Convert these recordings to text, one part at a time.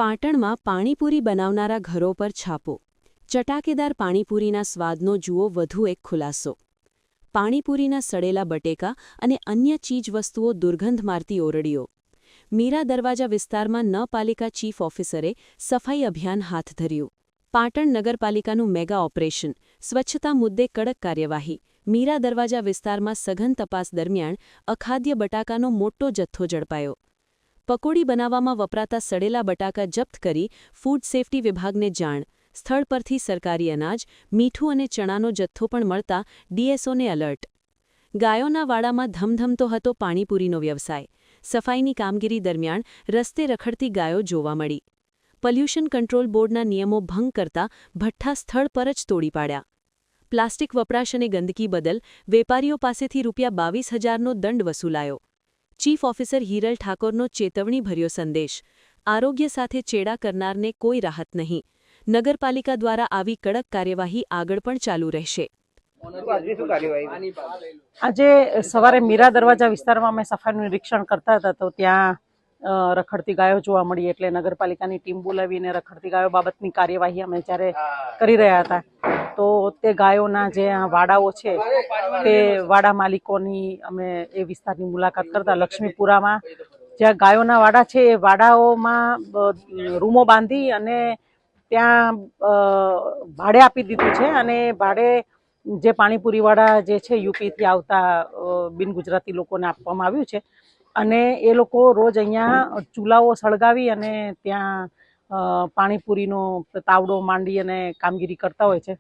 પાટણમાં પાણીપુરી બનાવનારા ઘરો પર છાપો. ચટાકેદાર પાણીપુરીના સ્વાદનો જુઓ વધુ એક ખુલાસો. પાણીપુરીના સડેલા બટેકા અને અન્ય ચીજવસ્તુઓ દુર્ગંધ મારતી ઓરડીઓ. મીરા દરવાજા વિસ્તારમાં નગરપાલિકા ચીફ ઓફિસરે સફાઈ અભિયાન હાથ ધર્યું. પાટણ નગરપાલિકાનું મેગા ઓપરેશન, સ્વચ્છતા મુદ્દે કડક કાર્યવાહી. મીરા દરવાજા વિસ્તારમાં સઘન તપાસ દરમિયાન અખાદ્ય બટાકાનો મોટો જથ્થો ઝડપાયો. પકોડી બનાવવામાં વપરાતા સડેલા બટાકા જપ્ત કરી ફૂડ સેફ્ટી વિભાગને જાણ. સ્થળ પરથી સરકારી અનાજ, મીઠું અને ચણાનો જથ્થો પણ મળતા ડીએસઓને એલર્ટ. ગાયોના વાડામાં ધમધમતો હતો પાણીપુરીનો વ્યવસાય. સફાઈની કામગીરી દરમિયાન રસ્તે રખડતી ગાયો જોવા મળી. પોલ્યુશન કંટ્રોલ બોર્ડના નિયમો ભંગ કરતા ભઠ્ઠા સ્થળ પર જ તોડી પાડ્યા. પ્લાસ્ટિક વપરાશ અને ગંદકી બદલ વેપારીઓ પાસેથી ₹22,000નો દંડ વસૂલાયો. ચીફ ઓફિસર હિરલ ઠાકોરનો ચેતવણીભર્યો સંદેશ. આરોગ્ય સાથે ચેડા કરનારને કોઈ રાહત નહીં. નગરપાલિકા દ્વારા આવી કડક કાર્યવાહી આગળ પણ ચાલુ રહેશે. આજે સવારે મીરા દરવાજા વિસ્તારમાં અમે સફાઈનું નિરીક્ષણ કરતા હતા તો ત્યાં રખડતી ગાયો જોવા મળી, એટલે નગરપાલિકાની ટીમ બોલાવીને રખડતી ગાયો બાબતની કાર્યવાહી અમે જ્યારે કરી રહ્યા હતા તો તે ગાયોના જે વાડાઓ છે તે વાડા માલિકોની અમે એ વિસ્તારની મુલાકાત કરતા લક્ષ્મીપુરામાં જ્યાં ગાયોના વાડા છે એ વાડાઓમાં રૂમો બાંધી અને ત્યાં ભાડે આપી દીધું છે. અને ભાડે જે પાણીપુરીવાળા જે છે યુપીથી આવતા બિન ગુજરાતી લોકોને આપવામાં આવ્યું છે અને એ લોકો રોજ અહીંયા ચૂલાઓ સળગાવી અને ત્યાં પાણીપુરીનો તાવડો માંડી અને કામગીરી કરતા હોય છે.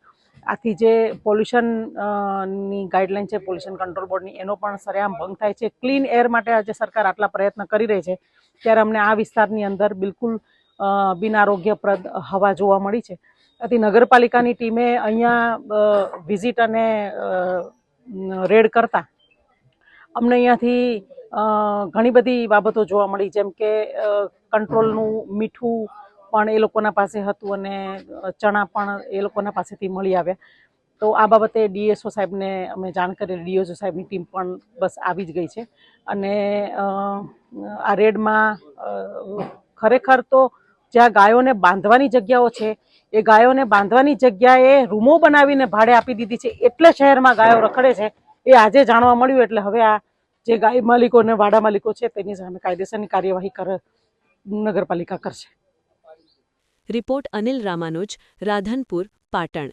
આથી જે પોલ્યુશનની ગાઈડલાઈન છે પોલ્યુશન કંટ્રોલ બોર્ડની, એનો પણ સરેઆમ ભંગ થાય છે. ક્લીન એર માટે આજે સરકાર આટલા પ્રયત્ન કરી રહી છે ત્યારે અમને આ વિસ્તારની અંદર બિલકુલ બિનઆરોગ્યપ્રદ હવા જોવા મળી છે. આથી નગરપાલિકાની ટીમે અહીંયા વિઝિટ અને રેડ કરતા અમને અહીંયાથી ઘણી બધી બાબતો જોવા મળી, જેમ કે કંટ્રોલનું મીઠું પણ એ લોકોના પાસે હતું અને ચણા પણ એ લોકોના પાસેથી મળી આવ્યા. તો આ બાબતે ડીએસઓ સાહેબને અમે જાણ કરી, ડીએસઓ સાહેબની ટીમ પણ બસ આવી જ ગઈ છે. અને આ રેડમાં ખરેખર તો જ્યાં ગાયોને બાંધવાની જગ્યાઓ છે એ ગાયોને બાંધવાની જગ્યાએ રૂમો બનાવીને ભાડે આપી દીધી છે, એટલે શહેરમાં ગાયો રખડે છે એ આજે જાણવા મળ્યું. એટલે હવે આ જે ગાય માલિકો અને વાડા માલિકો છે તેની સામે કાયદેસરની કાર્યવાહી નગરપાલિકા કરશે. રિપોર્ટ અનિલ રામાનુજ, રાધનપુર, પાટણ.